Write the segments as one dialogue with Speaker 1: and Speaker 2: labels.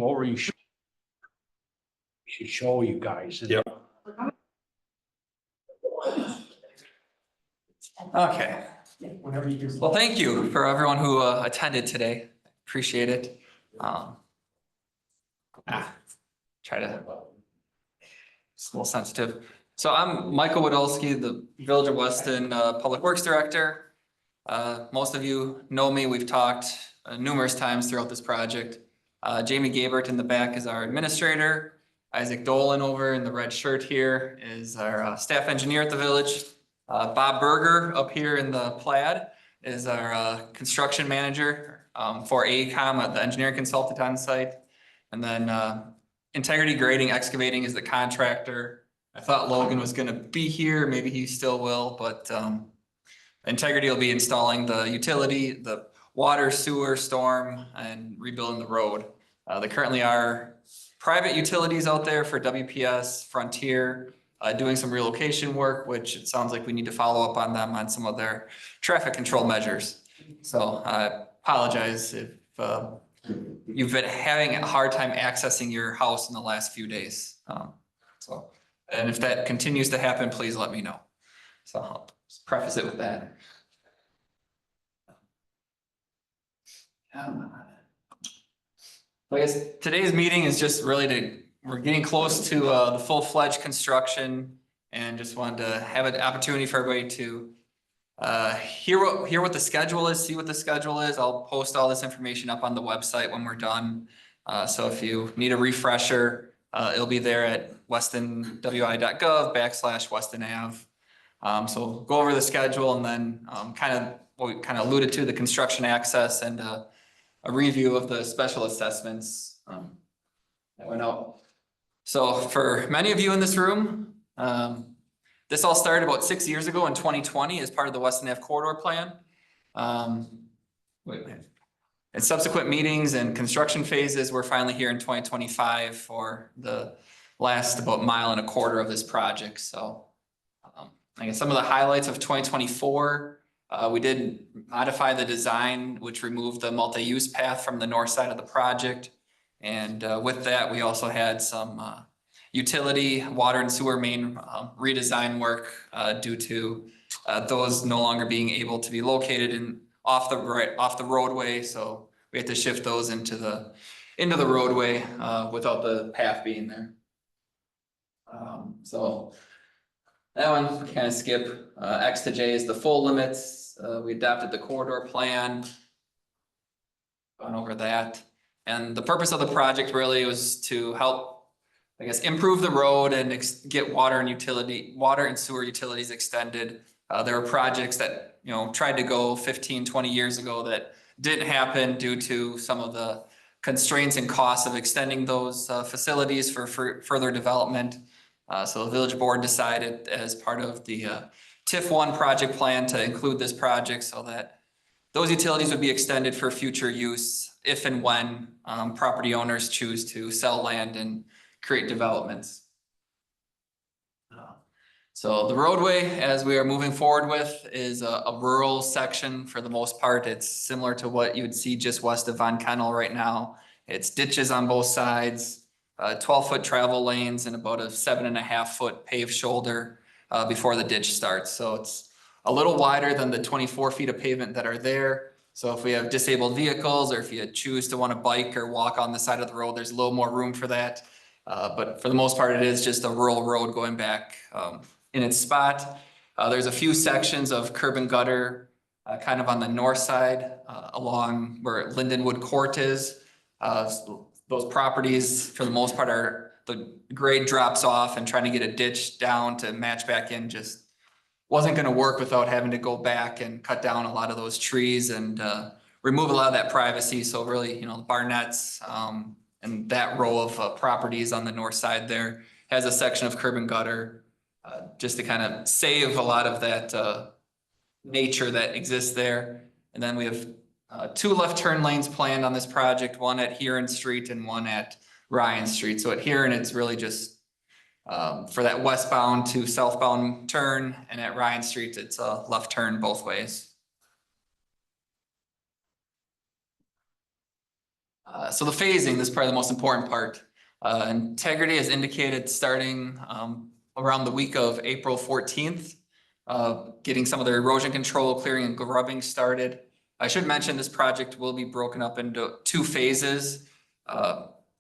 Speaker 1: over, you should show you guys.
Speaker 2: Yep.
Speaker 3: Okay. Well, thank you for everyone who attended today. Appreciate it. Try to. It's a little sensitive. So I'm Michael Wadolski, the Village of Weston Public Works Director. Most of you know me. We've talked numerous times throughout this project. Jamie Gabert in the back is our administrator. Isaac Dolan over in the red shirt here is our staff engineer at the village. Bob Berger up here in the plaid is our construction manager for AECOM, the engineering consultant on site. And then Integrity Grading Excavating is the contractor. I thought Logan was going to be here. Maybe he still will, but Integrity will be installing the utility, the water, sewer, storm, and rebuilding the road. There currently are private utilities out there for WPS, Frontier, doing some relocation work, which it sounds like we need to follow up on them on some of their traffic control measures. So I apologize if you've been having a hard time accessing your house in the last few days. And if that continues to happen, please let me know. So I'll just preface it with that. I guess today's meeting is just really we're getting close to the full-fledged construction, and just wanted to have an opportunity for everybody to hear what the schedule is, see what the schedule is. I'll post all this information up on the website when we're done. So if you need a refresher, it'll be there at westonwi.gov/Weston Ave. So go over the schedule, and then kind of what we kind of alluded to, the construction access and a review of the special assessments that went out. So for many of you in this room, this all started about 6 years ago in 2020 as part of the Weston Ave corridor plan. In subsequent meetings and construction phases, we're finally here in 2025 for the last about mile and a quarter of this project. So I guess some of the highlights of 2024, we did modify the design, which removed the multi-use path from the north side of the project. And with that, we also had some utility, water and sewer main redesign work due to those no longer being able to be located off the roadway. So we had to shift those into the roadway without the path being there. So that one kind of skip. X to J is the full limits. We adopted the corridor plan. Gone over that. And the purpose of the project really was to help, I guess, improve the road and get water and sewer utilities extended. There were projects that, tried to go 15, 20 years ago that didn't happen due to some of the constraints and costs of extending those facilities for further development. So the village board decided as part of the TIF1 project plan to include this project so that those utilities would be extended for future use if and when property owners choose to sell land and create developments. So the roadway, as we are moving forward with, is a rural section for the most part. It's similar to what you would see just west of Von Kennel right now. It's ditches on both sides, 12-foot travel lanes, and about a 7.5-foot paved shoulder before the ditch starts. So it's a little wider than the 24 feet of pavement that are there. So if we have disabled vehicles, or if you choose to want to bike or walk on the side of the road, there's a little more room for that. But for the most part, it is just a rural road going back in its spot. There's a few sections of curb and gutter kind of on the north side along where Lindenwood Court is. Those properties, for the most part, the grade drops off, and trying to get a ditch down to match back in just wasn't going to work without having to go back and cut down a lot of those trees and remove a lot of that privacy. So really, the Barnett's and that row of properties on the north side there has a section of curb and gutter just to kind of save a lot of that nature that exists there. And then we have 2 left turn lanes planned on this project, one at Huron Street and one at Ryan Street. So at Huron, it's really just for that westbound to southbound turn, and at Ryan Street, it's a left turn both ways. So the phasing, this is probably the most important part. Integrity is indicated starting around the week of April 14th. Getting some of their erosion control, clearing and grubbing started. I should mention this project will be broken up into 2 phases.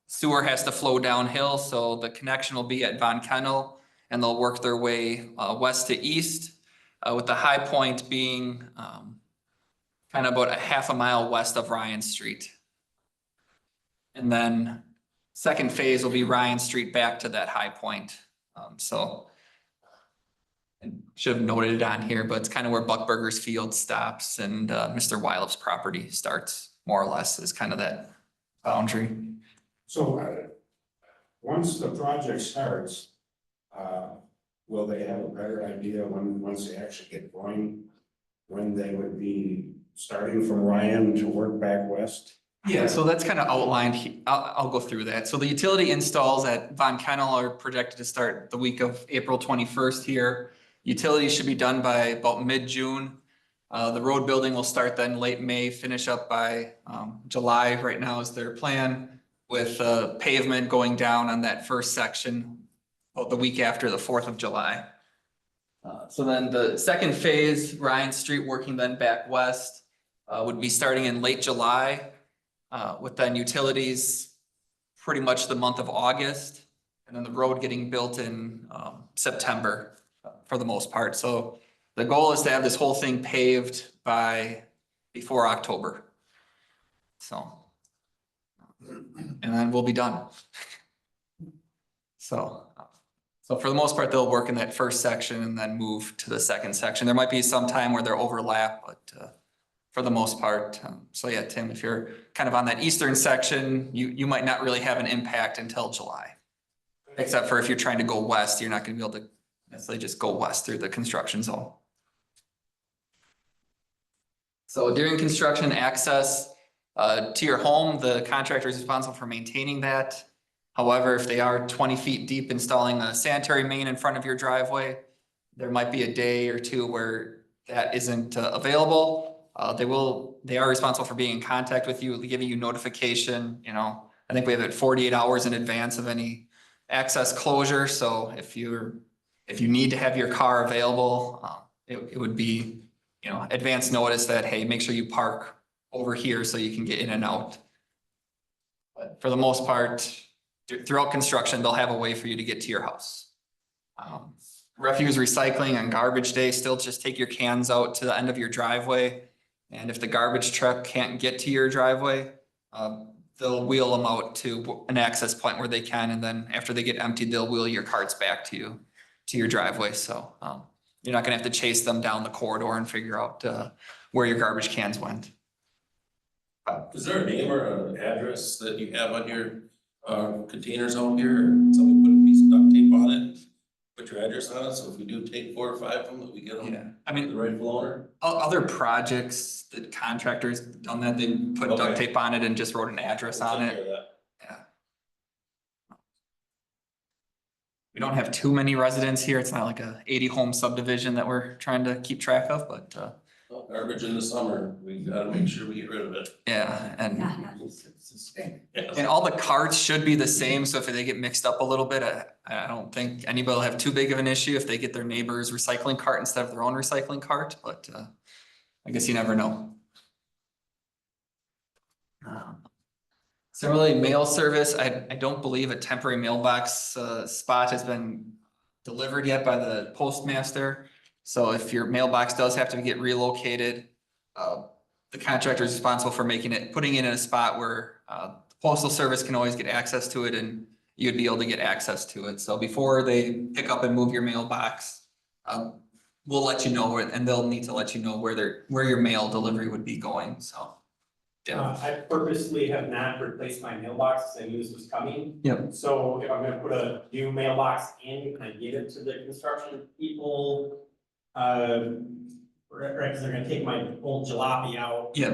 Speaker 3: Sewer has to flow downhill, so the connection will be at Von Kennel, and they'll work their way west to east, with the high point being kind of about a half a mile west of Ryan Street. And then second phase will be Ryan Street back to that high point. So I should have noted it on here, but it's kind of where Buckburger's field stops and Mr. Wylop's property starts, more or less, is kind of that boundary.
Speaker 1: So once the project starts, will they have a better idea once they actually get going, when they would be starting from Ryan to work back west?
Speaker 3: Yeah, so that's kind of outlined. I'll go through that. So the utility installs at Von Kennel are projected to start the week of April 21st here. Utilities should be done by about mid-June. The road building will start then late May, finish up by July. Right now is their plan, with pavement going down on that first section about the week after the 4th of July. So then the second phase, Ryan Street working then back west, would be starting in late July, with then utilities pretty much the month of August, and then the road getting built in September for the most part. So the goal is to have this whole thing paved before October. So, and then we'll be done. So for the most part, they'll work in that first section and then move to the second section. There might be some time where they'll overlap, but for the most part. So yeah, Tim, if you're kind of on that eastern section, you might not really have an impact until July. Except for if you're trying to go west, you're not going to be able to necessarily just go west through the construction zone. So during construction access to your home, the contractor is responsible for maintaining that. However, if they are 20 feet deep installing a sanitary main in front of your driveway, there might be a day or two where that isn't available. They are responsible for being in contact with you, giving you notification. I think we have it 48 hours in advance of any access closure. So if you need to have your car available, it would be, advance notice that, hey, make sure you park over here so you can get in and out. But for the most part, throughout construction, they'll have a way for you to get to your house. Refuse recycling on garbage day, still just take your cans out to the end of your driveway. And if the garbage truck can't get to your driveway, they'll wheel them out to an access point where they can. And then after they get emptied, they'll wheel your carts back to your driveway. So you're not gonna have to chase them down the corridor and figure out where your garbage cans went.
Speaker 2: Is there a name or an address that you have on your containers out here? Somebody put a piece of duct tape on it, put your address on it, so if we do take 4 or 5 of them, that we get them.
Speaker 3: Yeah, I mean,
Speaker 2: the rightful owner.
Speaker 3: Other projects that contractors done that, they put duct tape on it and just wrote an address on it. Yeah. We don't have too many residents here. It's not like a 80 home subdivision that we're trying to keep track of, but
Speaker 2: Garbage in the summer, we gotta make sure we get rid of it.
Speaker 3: yeah, and all the carts should be the same. So if they get mixed up a little bit, I don't think anybody will have too big of an issue if they get their neighbor's recycling cart instead of their own recycling cart, but I guess you never know. Similarly, mail service, I don't believe a temporary mailbox spot has been delivered yet by the postmaster. So if your mailbox does have to get relocated, the contractor is responsible for putting it in a spot where the postal service can always get access to it, and you'd be able to get access to it. So before they pick up and move your mailbox, we'll let you know, and they'll need to let you know where your mail delivery would be going. So. Yeah.
Speaker 4: I purposely have not replaced my mailbox as I knew this was coming.
Speaker 3: Yep.
Speaker 4: So if I'm gonna put a new mailbox in, can I give it to the construction people? Right, because they're gonna take my old jalopy out.
Speaker 3: Yeah,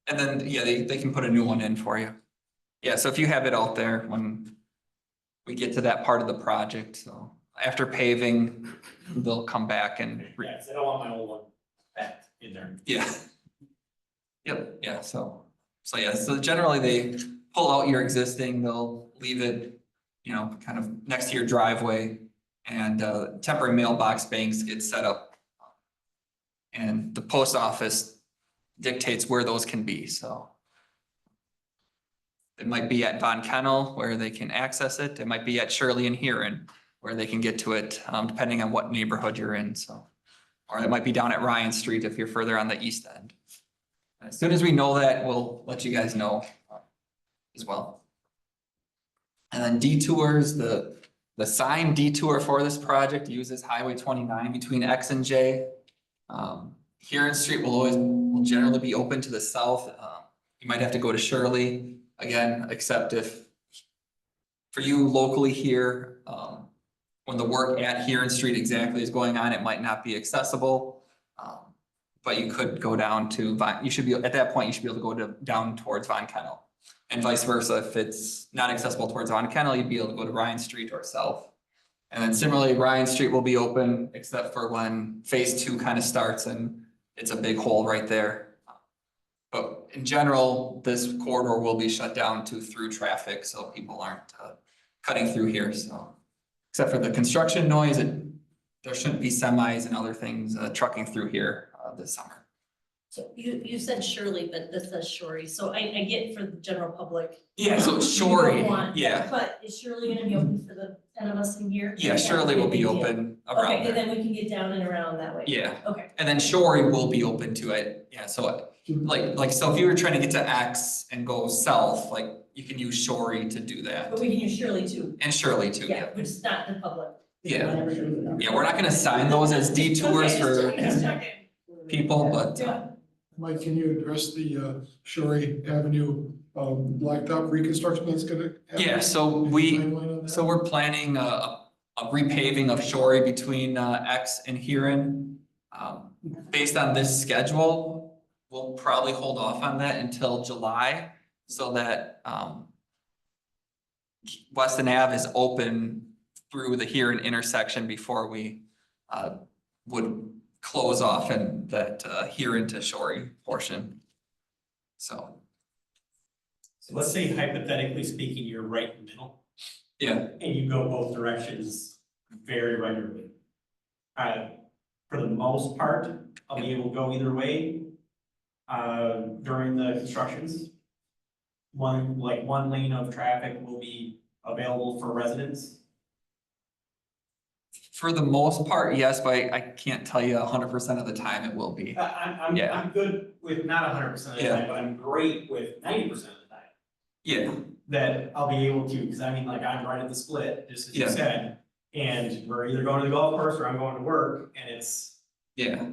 Speaker 3: and then, yeah, they can put a new one in for you. Yeah, so if you have it out there when we get to that part of the project, so after paving, they'll come back and.
Speaker 4: Yeah, 'cause I don't want my old one back in there.
Speaker 3: Yeah. Yep, yeah, so yeah, so generally pull out your existing, they'll leave it, you know, kind of next to your driveway. And temporary mailbox banks get set up. And the post office dictates where those can be, so. It might be at Von Kennel where they can access it. It might be at Shirley and Huron where they can get to it, depending on what neighborhood you're in, so. Or it might be down at Ryan Street if you're further on the east end. As soon as we know that, we'll let you guys know as well. And then detours, the signed detour for this project uses Highway 29 between X and J. Huron Street will generally be open to the south. You might have to go to Shirley again, except if for you locally here, when the work at Huron Street exactly is going on, it might not be accessible. But you could go down to you should be at that point, you should be able to go down towards Von Kennel. And vice versa, if it's not accessible towards Von Kennel, you'd be able to go to Ryan Street or south. And then similarly, Ryan Street will be open except for when phase 2 kind of starts and it's a big hole right there. But in general, this corridor will be shut down to through traffic, so people aren't cutting through here, so. Except for the construction noise, there shouldn't be semis and other things trucking through here this summer.
Speaker 5: So you said Shirley, but this says Shorey, so I get for the general public.
Speaker 3: Yeah, so
Speaker 5: you
Speaker 3: Shorey,
Speaker 5: don't want-
Speaker 3: yeah.
Speaker 5: But is Shirley gonna be open for the 10 of us in here?
Speaker 3: Yeah, Shirley will be open
Speaker 5: Okay,
Speaker 3: around
Speaker 5: and
Speaker 3: there.
Speaker 5: then we can get down and around that way.
Speaker 3: Yeah,
Speaker 5: Okay,
Speaker 3: and then Shorey will be open to it, yeah, so so if you were trying to get to X and go south, like you can use Shorey to do that.
Speaker 5: but we can use Shirley too.
Speaker 3: And Shirley too,
Speaker 5: Yeah, which is not the public.
Speaker 3: Yeah, yeah, we're not gonna sign those as detours for
Speaker 5: Just checking.
Speaker 3: people, but
Speaker 5: Yeah.
Speaker 6: Mike, can you address the Shorey Avenue blacktop reconstruction that's gonna happen?
Speaker 3: yeah, so we're planning a repaving of Shorey between X and Huron. Based on this schedule, we'll probably hold off on that until July so that Weston Ave is open through the Huron intersection before we would close off in that Huron to Shorey portion. So,
Speaker 4: So let's say hypothetically speaking, you're right in the middle
Speaker 3: yeah,
Speaker 4: and you go both directions very regularly. For the most part, I'll be able to go either way during the constructions. One lane of traffic will be available for residents.
Speaker 3: for the most part, yes, but I can't tell you 100% of the time it will be. Yeah.
Speaker 4: I'm good with not 100% of the
Speaker 3: Yeah.
Speaker 4: time, but I'm great with 90% of the time.
Speaker 3: Yeah,
Speaker 4: That I'll be able to, because I mean, like, I'm right at the split, just as you
Speaker 3: Yeah.
Speaker 4: said. And we're either going to the golf course or I'm going to work, and it's
Speaker 3: yeah.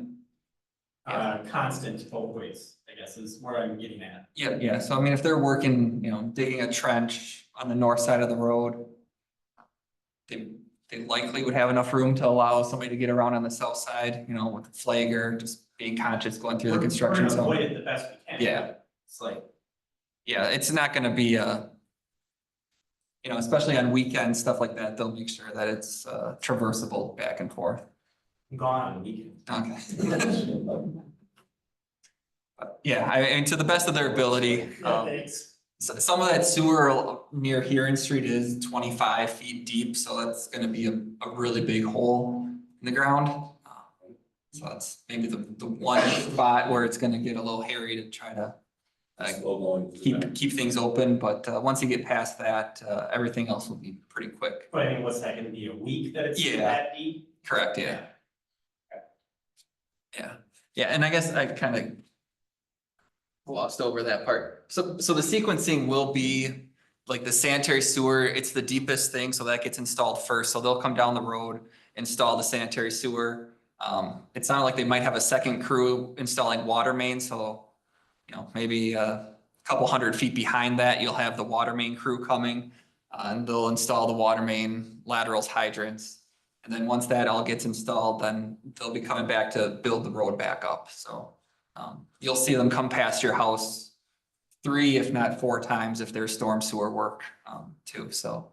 Speaker 4: constant both ways, I guess, is where I'm getting at.
Speaker 3: Yeah, so I mean, if they're working, you know, digging a trench on the north side of the road, they likely would have enough room to allow somebody to get around on the south side, you know, with a flagger, just being conscious going through the construction
Speaker 4: We're gonna
Speaker 3: zone.
Speaker 4: avoid it the best we can.
Speaker 3: Yeah.
Speaker 4: It's like,
Speaker 3: Yeah, it's not gonna be you know, especially on weekends, stuff like that, they'll make sure that it's traversable back and forth.
Speaker 4: I'm gone on the weekend.
Speaker 3: Okay. But yeah, I mean, to the best of their ability,
Speaker 4: Thanks.
Speaker 3: some of that sewer near Huron Street is 25 feet deep, so that's gonna be a really big hole in the ground. So that's maybe the one spot where it's gonna get a little hairy to try to
Speaker 2: Slow going. through that.
Speaker 3: keep things open, but once you get past that, everything else will be pretty quick.
Speaker 4: But I mean, what's that gonna be, a week that it's
Speaker 3: Yeah.
Speaker 4: that deep?
Speaker 3: Correct, yeah. Yeah, and I guess I kind of glossed over that part. So the sequencing will be like the sanitary sewer, it's the deepest thing, so that gets installed first. So they'll come down the road, install the sanitary sewer. It's not like they might have a second crew installing water main, so you know, maybe a couple 100 feet behind that, you'll have the water main crew coming, and they'll install the water main laterals, hydrants. And then once that all gets installed, then they'll be coming back to build the road back up. So you'll see them come past your house 3, if not 4 times if there's storm sewer work too, so.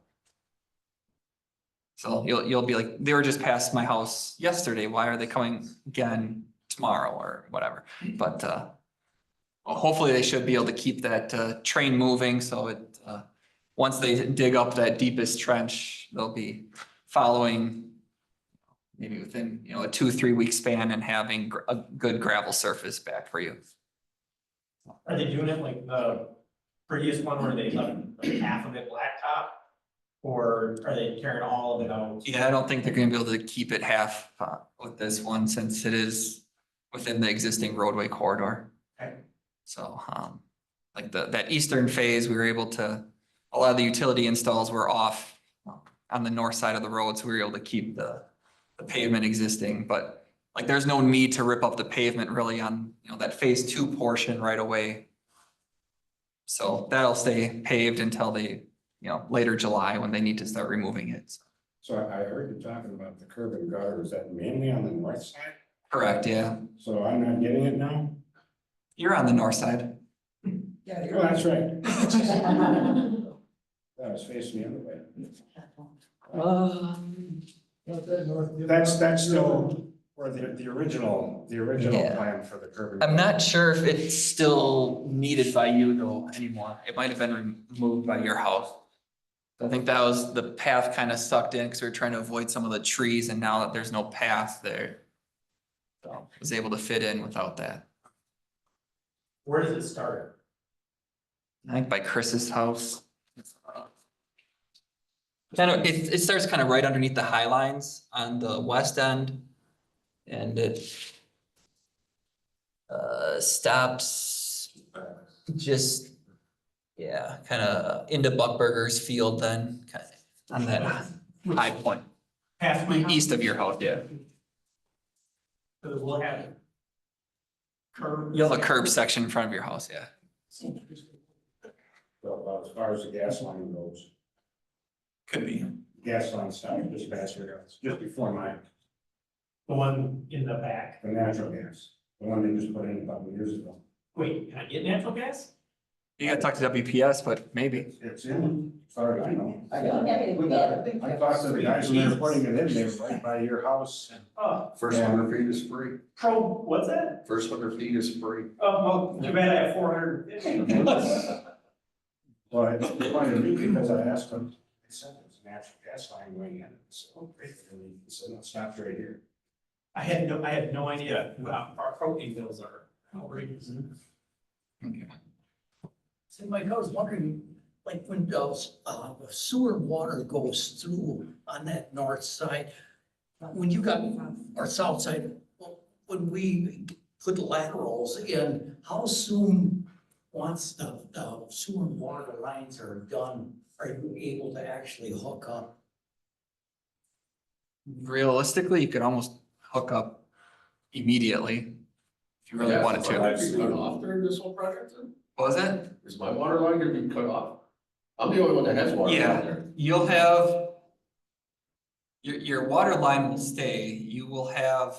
Speaker 3: So you'll be like, they were just past my house yesterday, why are they coming again tomorrow or whatever? But well, hopefully they should be able to keep that train moving so it once they dig up that deepest trench, they'll be following maybe within, you know, a 2-3 week span and having a good gravel surface back for you.
Speaker 4: Are they doing it like the previous one where they left like half of it blacktop? Or are they tearing all of it out?
Speaker 3: Yeah, I don't think they're gonna be able to keep it half with this one since it is within the existing roadway corridor.
Speaker 4: Okay.
Speaker 3: So, like that eastern phase, we were able to, a lot of the utility installs were off on the north side of the road, so we were able to keep the pavement existing, but like there's no need to rip up the pavement really on, you know, that phase 2 portion right away. So that'll stay paved until they, you know, later July when they need to start removing it.
Speaker 1: So I heard you talking about the curb and gutter, is that mainly on the north side?
Speaker 3: Correct, yeah.
Speaker 1: So I'm not getting it now?
Speaker 3: You're on the north side.
Speaker 1: Yeah, that's right. That was facing the other way. That's still, or the original
Speaker 3: Yeah.
Speaker 1: plan for the curb and
Speaker 3: I'm
Speaker 1: gutter.
Speaker 3: not sure if it's still needed by you though anymore. It might have been removed by your house. I think that was the path kind of sucked in because we were trying to avoid some of the trees, and now that there's no path there. So I was able to fit in without that.
Speaker 4: Where does it start?
Speaker 3: I think by Chris's house. Kind of, it starts kind of right underneath the high lines on the west end. And it stops just, yeah, kind of into Buckburger's field then, kind of on that high point,
Speaker 4: Past my house?
Speaker 3: east of your house, yeah.
Speaker 4: So we'll have curb.
Speaker 3: You'll have a curb section in front of your house, yeah.
Speaker 1: Well, as far as the gas line goes,
Speaker 3: Could be.
Speaker 1: gas line stopped just past your house, just before mine,
Speaker 4: The one in the back.
Speaker 1: the natural gas, the one they just put in a couple of years ago.
Speaker 4: Wait, can I get natural gas?
Speaker 3: You gotta talk to WPS, but maybe.
Speaker 1: It's in, as far as I know.
Speaker 7: I got it.
Speaker 1: I talked to the guys when they were putting it in, they were right by your house.
Speaker 8: First 100 feet is free.
Speaker 4: What's that?
Speaker 8: First 100 feet is free.
Speaker 4: Oh, well, too bad I have 450.
Speaker 1: Well, it's funny to me because I asked them, they said there's a natural gas line going in. I said, oh, great. And he said, no, it's not right here.
Speaker 4: I had no idea who our propane bills are. Outrageous.
Speaker 7: So Mike, I was wondering, like when those sewer water goes through on that north side, when you got, or south side, when we put the laterals in, how soon, once the sewer and water lines are done, are you able to actually hook up?
Speaker 3: Realistically, you could almost hook up immediately if you really wanted
Speaker 8: Will I be cut
Speaker 3: to.
Speaker 8: off during this whole project then?
Speaker 3: What was it?
Speaker 8: Is my water line gonna be cut off? I'm the only one that has water
Speaker 3: Yeah.
Speaker 8: down there.
Speaker 3: You'll have. Your water line will stay, you will have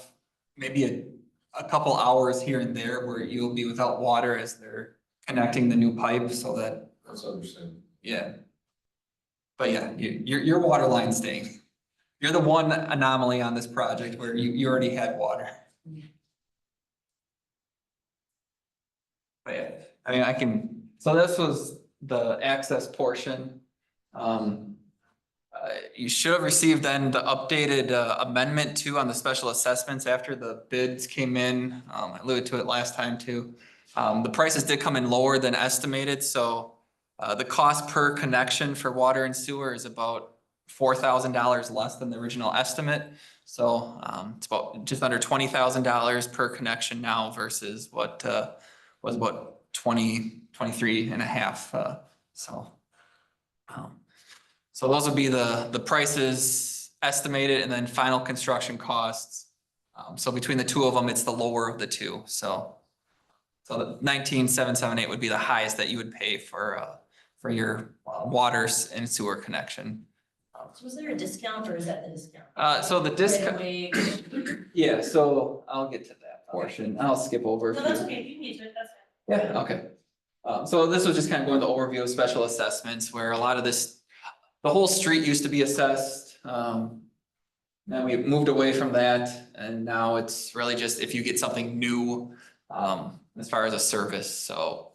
Speaker 3: maybe a couple hours here and there where you'll be without water as they're connecting the new pipe so that,
Speaker 8: That's understandable.
Speaker 3: yeah. But yeah, your water line's staying. You're the one anomaly on this project where you already had water. But yeah, I mean, I can, so this was the access portion. You should have received then the updated amendment too on the special assessments after the bids came in. I alluded to it last time too. The prices did come in lower than estimated, so the cost per connection for water and sewer is about $4,000 less than the original estimate. So it's about just under $20,000 per connection now versus what was about 23 and a half. So those would be the prices estimated and then final construction costs. So between the two of them, it's the lower of the two. So the 19,778 would be the highest that you would pay for your water and sewer connection.
Speaker 5: So was there a discount or is that the discount?
Speaker 3: So the discount,
Speaker 5: Right away?
Speaker 3: yeah, so I'll get to that portion. I'll skip over. a
Speaker 5: No,
Speaker 3: few.
Speaker 5: that's okay, if you need to, that's fine.
Speaker 3: Yeah, okay. So this was just kind of going to overview of special assessments where a lot of this, the whole street used to be assessed. Then we moved away from that and now it's really just if you get something new, as far as a service, so.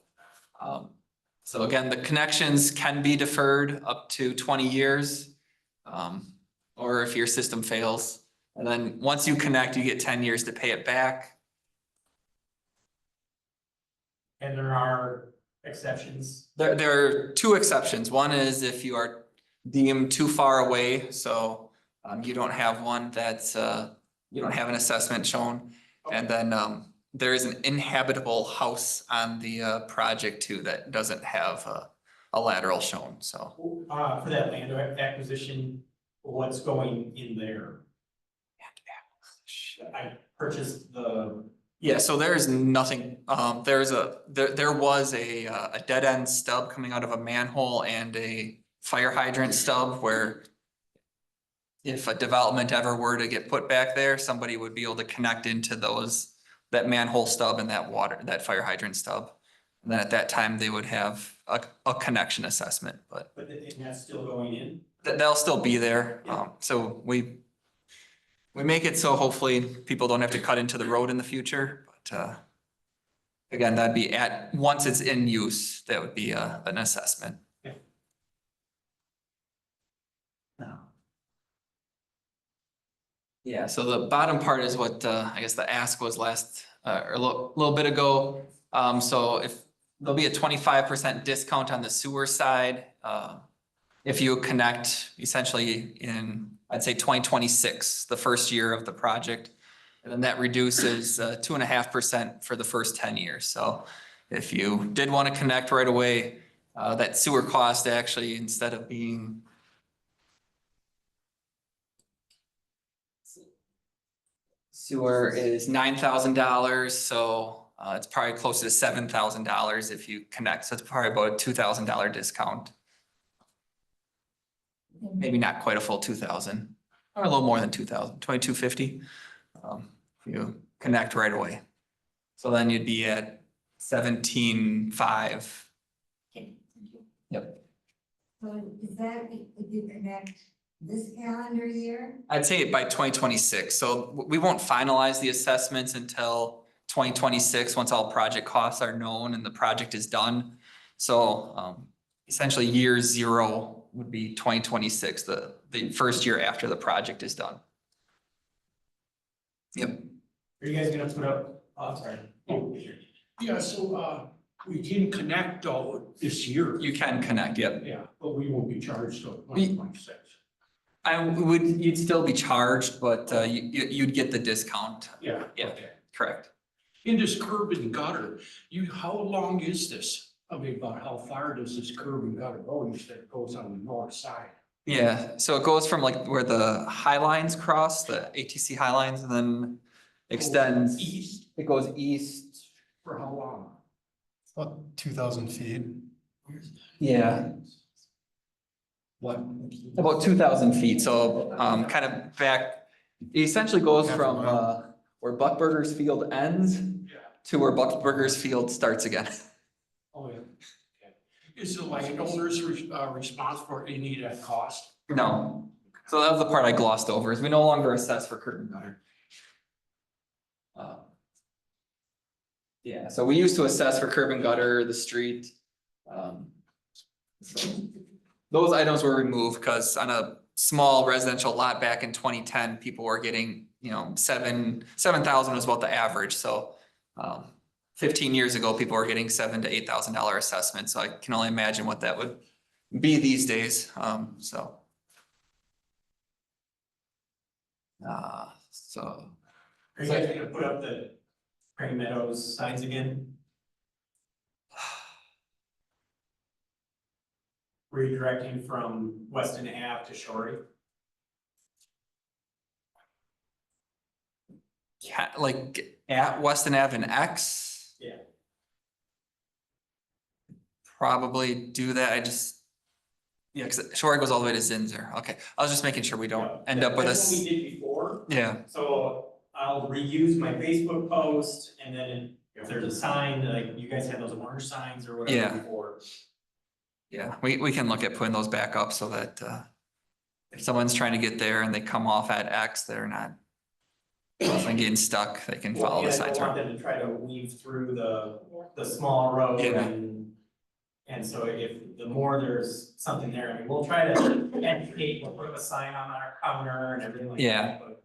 Speaker 3: So again, the connections can be deferred up to 20 years. Or if your system fails, and then once you connect, you get 10 years to pay it back.
Speaker 4: And there are exceptions.
Speaker 3: There are two exceptions. One is if you are deemed too far away, so you don't have one that's you don't have an assessment shown. And then there is an inhabitable house on the project too that doesn't have a lateral shown, so.
Speaker 4: For that land acquisition, what's going in there? I purchased the,
Speaker 3: Yeah, so there's nothing, there was a dead end stub coming out of a manhole and a fire hydrant stub where if a development ever were to get put back there, somebody would be able to connect into that manhole stub and that fire hydrant stub. And then at that time, they would have a connection assessment, but
Speaker 4: and that's still going in?
Speaker 3: they'll still be there. So we make it so hopefully people don't have to cut into the road in the future, but again, that'd be once it's in use, that would be an assessment.
Speaker 4: Yeah.
Speaker 3: No. Yeah, so the bottom part is what I guess the ask was last or a little bit ago. So if there'll be a 25% discount on the sewer side, if you connect essentially in, I'd say 2026, the first year of the project. And then that reduces 2.5% for the first 10 years. So if you did want to connect right away, that sewer cost actually, instead of being sewer is $9,000, so it's probably closer to $7,000 if you connect. So it's probably about a $2,000 discount. Maybe not quite a full 2,000, or a little more than 2,000, 2,250. If you connect right away. So then you'd be at 17.5.
Speaker 5: Okay, thank you.
Speaker 3: Yep.
Speaker 9: So is that if you connect this calendar year?
Speaker 3: I'd say by 2026. So we won't finalize the assessments until 2026, once all project costs are known and the project is done. So essentially year 0 would be 2026, the first year after the project is done. Yep.
Speaker 4: Are you guys gonna put up, oh, sorry.
Speaker 10: Yeah, so, we can connect all this year.
Speaker 3: You can connect, yep.
Speaker 10: Yeah, but we won't be charged till 2026.
Speaker 3: You'd still be charged, but you'd get the discount.
Speaker 10: Yeah.
Speaker 3: Yeah.
Speaker 10: Okay.
Speaker 3: Correct.
Speaker 10: In this curb and gutter, how long is this? I mean, about how far does this curb and gutter go? You said it goes on the north side.
Speaker 3: Yeah, so it goes from like where the high lines cross, the ATC high lines, and then extends.
Speaker 10: East,
Speaker 3: It goes east.
Speaker 10: for how long?
Speaker 6: About 2,000 feet.
Speaker 3: Yeah.
Speaker 10: What?
Speaker 3: About 2,000 feet, so kind of back, it essentially goes
Speaker 6: Half a
Speaker 3: from
Speaker 6: mile.
Speaker 3: where Buckburgers Field ends
Speaker 10: Yeah.
Speaker 3: to where Buckburgers Field starts again.
Speaker 10: Oh, yeah. Okay. Is the landowner's responsible for any of that cost?
Speaker 3: No, so that was the part I glossed over, is we no longer assess for curb and gutter. Yeah, so we used to assess for curb and gutter, the street. So those items were removed because on a small residential lot back in 2010, people were getting, 7,000 was about the average, so 15 years ago, people were getting $7,000 to $8,000 assessments, so I can only imagine what that would be these days, so. So,
Speaker 4: Are you guys gonna put up the Prairie Meadows signs again? Redirecting from Weston Ave to Shorey?
Speaker 3: like at Weston Ave and X.
Speaker 4: Yeah.
Speaker 3: Probably do that, yeah, cause Shore goes all the way to Zinzer, okay, I was just making sure we don't end up with
Speaker 4: That's what we
Speaker 3: us,
Speaker 4: did before,
Speaker 3: yeah.
Speaker 4: so I'll reuse my Facebook post, and then if there's a sign, like you guys had those orange signs or
Speaker 3: Yeah.
Speaker 4: whatever before.
Speaker 3: Yeah, we can look at putting those back up so that if someone's trying to get there and they come off at X, they're not getting stuck, they can follow the
Speaker 4: I
Speaker 3: signs
Speaker 4: don't want
Speaker 3: around.
Speaker 4: them to try to weave through the small road
Speaker 3: Yeah.
Speaker 4: and And so if the more there's something there, I mean, we'll try to educate, we'll put up a sign on our counter and everything like
Speaker 3: Yeah.
Speaker 4: that. But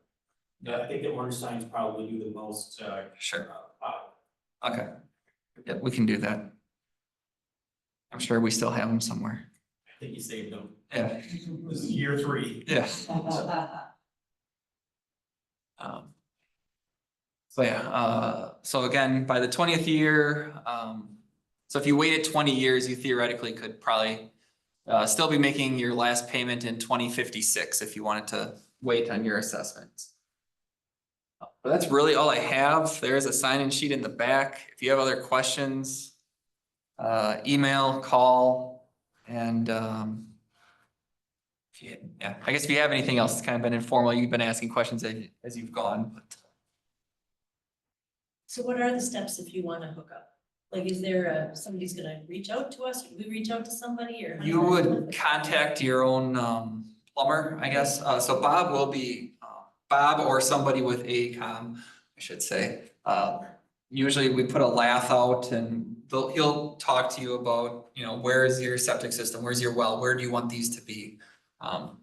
Speaker 4: yeah, I think the orange signs probably do the most,
Speaker 3: Sure.
Speaker 4: uh,
Speaker 3: Okay. Yep, we can do that. I'm sure we still have them somewhere.
Speaker 4: I think you saved them.
Speaker 3: Yeah.
Speaker 4: This is year 3.
Speaker 3: Yeah. So yeah, so again, by the 20th year, so if you waited 20 years, you theoretically could probably still be making your last payment in 2056 if you wanted to wait on your assessments. But that's really all I have. There's a sign-in sheet in the back. If you have other questions, email, call, and yeah, I guess if you have anything else, it's kind of been informal. You've been asking questions as you've gone, but.
Speaker 5: So what are the steps if you wanna hook up? Like, is there somebody's gonna reach out to us, or do we reach out to somebody, or? how
Speaker 3: You
Speaker 5: does that
Speaker 3: would
Speaker 5: work?
Speaker 3: contact your own plumber, I guess. So Bob will be, Bob or somebody with AECom, I should say. Usually we put a lath out and he'll talk to you about, where's your septic system? Where's your well? Where do you want these to be?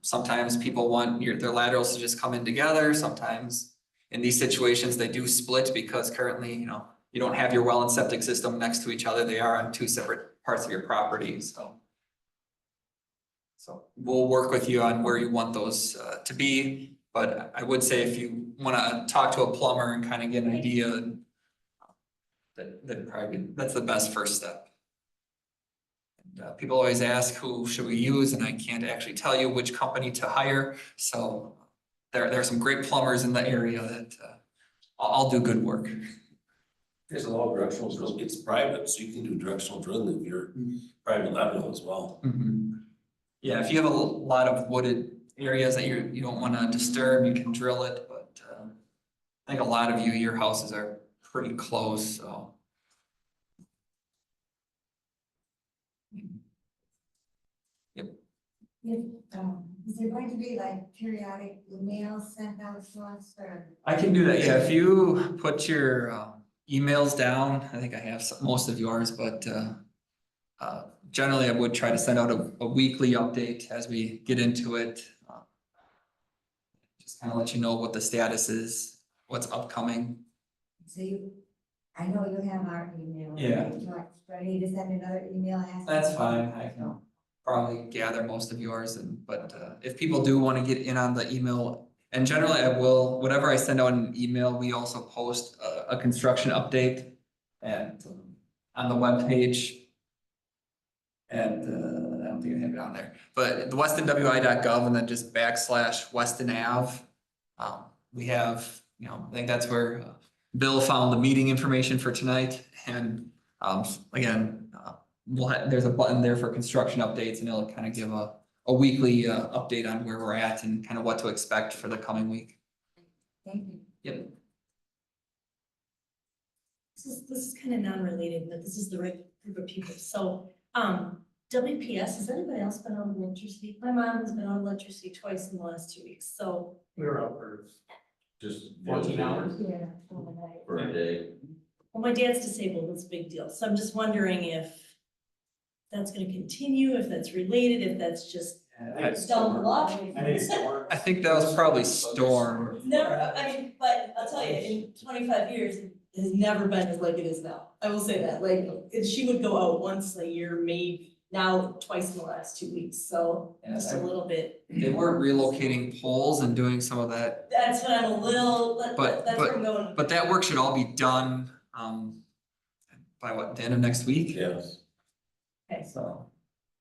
Speaker 3: Sometimes people want their laterals to just come in together. Sometimes in these situations, they do split because currently, you don't have your well and septic system next to each other. They are on 2 separate parts of your property, so. So we'll work with you on where you want those to be, but I would say if you wanna talk to a plumber and kind of get an idea, that's the best first step. And, people always ask who should we use, and I can't actually tell you which company to hire, so there are some great plumbers in the area that all do good work.
Speaker 2: There's a lot of directional drills, it's private, so you can do directional drilling if you're private lateral as well.
Speaker 3: Mhm. Yeah, if you have a lot of wooded areas that you don't wanna disturb, you can drill it, but I think a lot of your houses are pretty close, so.
Speaker 9: Is there going to be like periodic emails sent out to us or?
Speaker 3: I can do that, yeah, if you put your emails down, I think I have most of yours, but generally I would try to send out a weekly update as we get into it. Just kind of let you know what the status is, what's upcoming.
Speaker 9: So I know you have our email.
Speaker 3: Yeah.
Speaker 9: Do you ready to send another email asking?
Speaker 3: That's fine, I can probably gather most of yours, but if people do want to get in on the email, and generally I will, whatever I send out in an email, we also post a construction update and on the webpage. And I don't think I have it on there, but the westonwi.gov and then just / Weston Ave. We have, I think that's where Bill found the meeting information for tonight, and again, there's a button there for construction updates, and it'll kind of give a weekly update on where we're at and kind of what to expect for the coming week.
Speaker 9: Thank you.
Speaker 3: Yep.
Speaker 5: This is kind of non-related, but this is the right group of people. So, WPS, has anybody else been on electricity? My mom has been on electricity twice in the last 2 weeks, so.
Speaker 4: We were out for
Speaker 8: Just
Speaker 4: 14 hours.
Speaker 9: Yeah. Overnight.
Speaker 8: for a day.
Speaker 5: Well, my dad's disabled, that's a big deal, so I'm just wondering if that's gonna continue, if that's related, if that's just dumb luck.
Speaker 4: I think it's more.
Speaker 3: I think that was probably storm.
Speaker 5: Never, I mean, but I'll tell you, in 25 years, it has never been as like it is now. I will say that, like, she would go out once a year, maybe, now twice in the last 2 weeks, so
Speaker 3: Yeah,
Speaker 5: just a little bit.
Speaker 3: They weren't relocating poles and doing some of that,
Speaker 5: That's what I'm a little, that's where I'm going.
Speaker 3: but that work should all be done by the end of next week?
Speaker 2: Yes.
Speaker 5: Okay.
Speaker 3: So.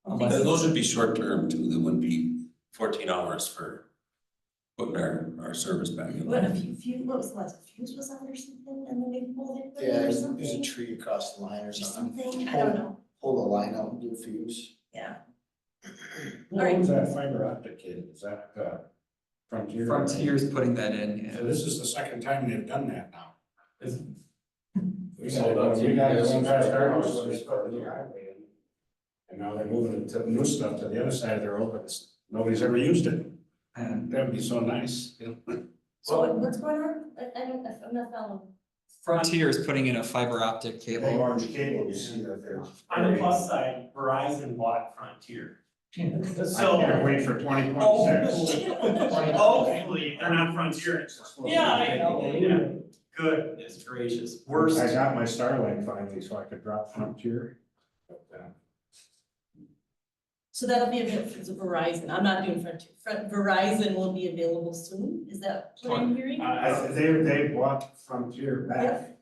Speaker 2: Those would be short term too, they wouldn't be 14 hours for putting our service back in.
Speaker 5: What, what was the last, fuse was on or something, and then they pulled it,
Speaker 11: Yeah,
Speaker 5: or
Speaker 11: there's
Speaker 5: something?
Speaker 11: a tree across the line or
Speaker 5: Or
Speaker 11: something.
Speaker 5: something, I don't know,
Speaker 11: Pull the line out and do a fuse.
Speaker 5: yeah.
Speaker 1: Who owns that fiber optic cable? Is that Frontier?
Speaker 3: Frontier's putting that in,
Speaker 1: So this is the second time they've done that now.
Speaker 3: yeah.
Speaker 1: We got it going past our house, so they put the highway in. And now they're moving the new stuff to the other side of the road, but nobody's ever used it.
Speaker 3: And
Speaker 1: That would be so nice.
Speaker 5: So what's going on? I'm not following.
Speaker 3: Frontier is putting in a fiber optic
Speaker 1: The
Speaker 3: cable.
Speaker 1: orange cable, you see that there.
Speaker 4: On the plus side, Verizon bought Frontier.
Speaker 1: I
Speaker 4: So.
Speaker 1: can't wait for 2026.
Speaker 4: Hopefully, they're not Frontier. Yeah, I know. Yeah. Goodness gracious, worst.
Speaker 1: I got my Starlink finally, so I could drop Frontier. But,
Speaker 5: So that'll be available for Verizon, I'm not doing Frontier, Verizon will be available soon, is that what I'm hearing?
Speaker 1: they bought Frontier back.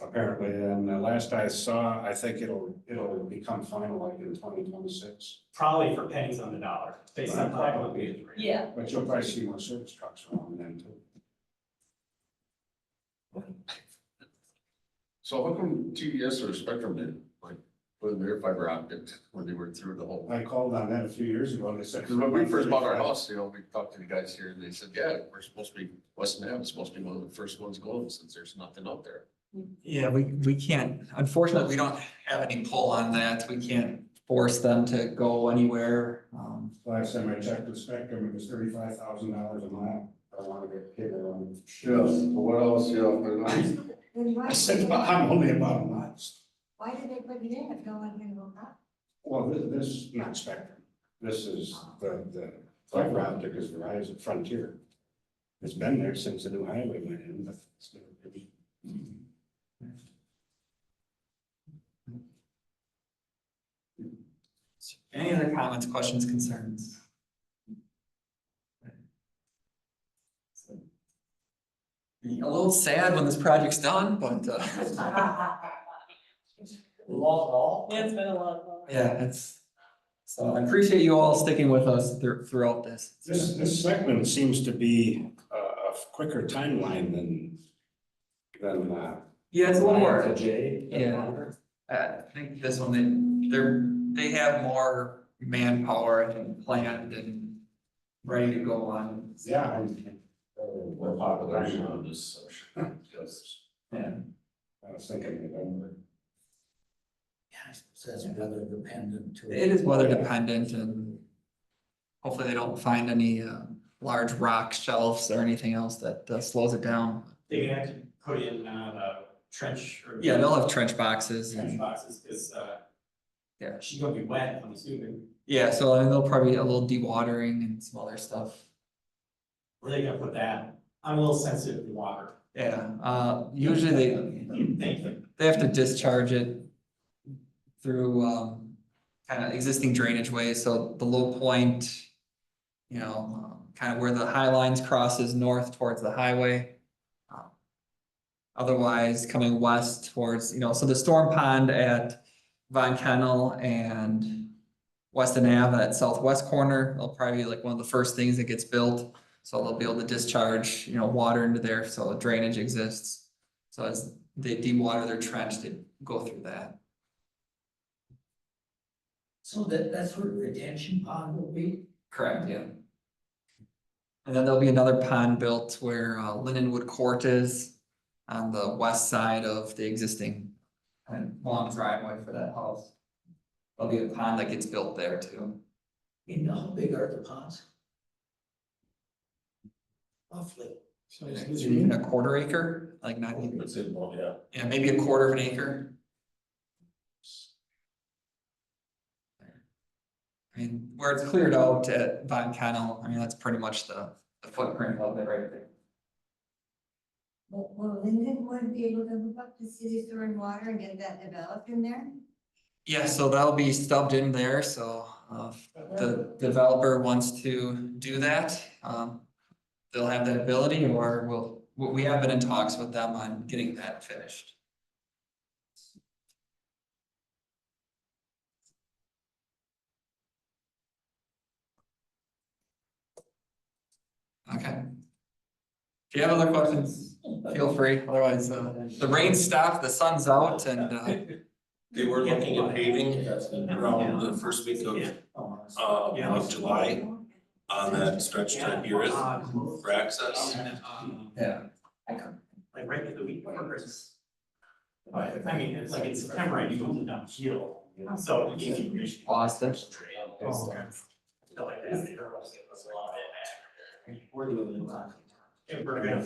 Speaker 1: Apparently, and the last I saw, I think it'll become final like in 2026.
Speaker 4: Probably for pennies on the dollar, based on probably.
Speaker 5: Yeah,
Speaker 1: But you'll probably see more service trucks around then too.
Speaker 8: So how come TDS or Spectrum did, like, put in their fiber optic when they were through the whole?
Speaker 1: I called on that a few years ago and they said.
Speaker 8: Because when we first bought our house, you know, we talked to the guys here and they said, yeah, we're supposed to be, Weston Ave is supposed to be one of the first ones going since there's nothing out there.
Speaker 3: Yeah, we can't, unfortunately, we don't have any pull on that. We can't force them to go anywhere.
Speaker 1: Last time I checked with Spectrum, it was $35,000 a mile. I want to get cable on.
Speaker 8: Yes, what else, yeah, I know.
Speaker 9: Then
Speaker 1: I said, well, I'm only about a mile.
Speaker 9: why did they put it in if no one can hook up?
Speaker 1: Well, this is not Spectrum. This is the fiber optic is Verizon Frontier. It's been there since the new highway went in, but it's never really.
Speaker 3: Any other comments, questions, concerns? Be a little sad when this project's done, but,
Speaker 5: yeah, it's been a lot of fun.
Speaker 3: yeah, so I appreciate you all sticking with us throughout this.
Speaker 1: This segment seems to be a quicker timeline than.
Speaker 3: Yeah, it's a little more.
Speaker 1: The J.
Speaker 3: Yeah. I think this one, they have more manpower, I think, planned and ready to go on.
Speaker 1: Yeah.
Speaker 8: More population on this section. Yes.
Speaker 3: Yeah.
Speaker 1: I was thinking November.
Speaker 7: Yeah, I suppose that's weather dependent too.
Speaker 3: It is weather dependent and hopefully they don't find any large rock shelves or anything else that slows it down.
Speaker 4: They can actually put in the trench or.
Speaker 3: Yeah, they'll have trench boxes.
Speaker 4: Trench boxes, because
Speaker 3: Yeah.
Speaker 4: she's gonna be wet, I'm assuming.
Speaker 3: Yeah, so I mean, they'll probably a little dewatering and some other stuff.
Speaker 4: Where are they gonna put that? I'm a little sensitive to water.
Speaker 3: Yeah, usually
Speaker 4: Thank you.
Speaker 3: they have to discharge it through kind of existing drainage ways, so the low point, you know, kind of where the high lines crosses north towards the highway. Otherwise, coming west towards, you know, so the storm pond at Von Kennel and Weston Ave, that southwest corner, they'll probably be like one of the first things that gets built. So they'll be able to discharge, you know, water into there, so drainage exists. So as they dewater their trench, they go through that.
Speaker 7: So that's where the retention pond will be?
Speaker 3: Correct, yeah. And then there'll be another pond built where Lindenwood Court is on the west side of the existing and long driveway for that house. There'll be a pond that gets built there too.
Speaker 7: And how big are the ponds? Roughly.
Speaker 6: So is this
Speaker 3: Maybe a quarter acre, like not even,
Speaker 8: That's it, well, yeah.
Speaker 3: yeah, maybe a quarter of an acre. I mean, where it's cleared out at Von Kennel, I mean, that's pretty much the footprint of it right there.
Speaker 9: Will Lindenwood be able to hook up to city sewer and water and get that developed in there?
Speaker 3: Yeah, so that'll be stubbed in there, so if the developer wants to do that, they'll have that ability, or we have been in talks with them on getting that finished. Okay. If you have other questions, feel free, otherwise, the rain stopped, the sun's out, and
Speaker 2: They were looking at paving around the first week of July on that stretch to Urith for access.
Speaker 3: yeah.
Speaker 4: Like right at the week before Christmas. But I mean, it's like in September, I do go down hill, so it gives you.
Speaker 3: Pause this.
Speaker 4: Stuff like that. We're doing it. If we're gonna